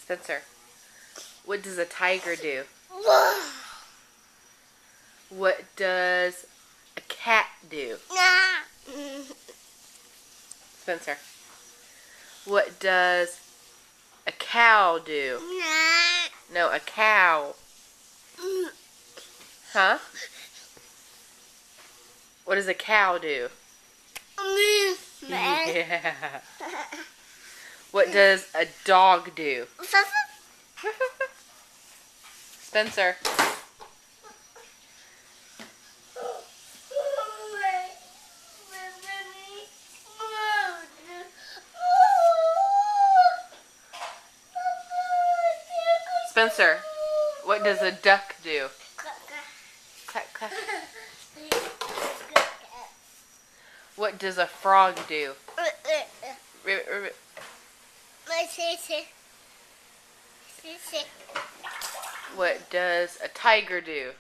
Spencer, what does a tiger do? What does a cat do? Spencer, what does a cow do? No, a cow. Huh? What does a cow do? Yeah. What does a dog do? Spencer. Spencer, what does a duck do? Quack, quack. What does a frog do? Ribbit, ribbit. What does a tiger do?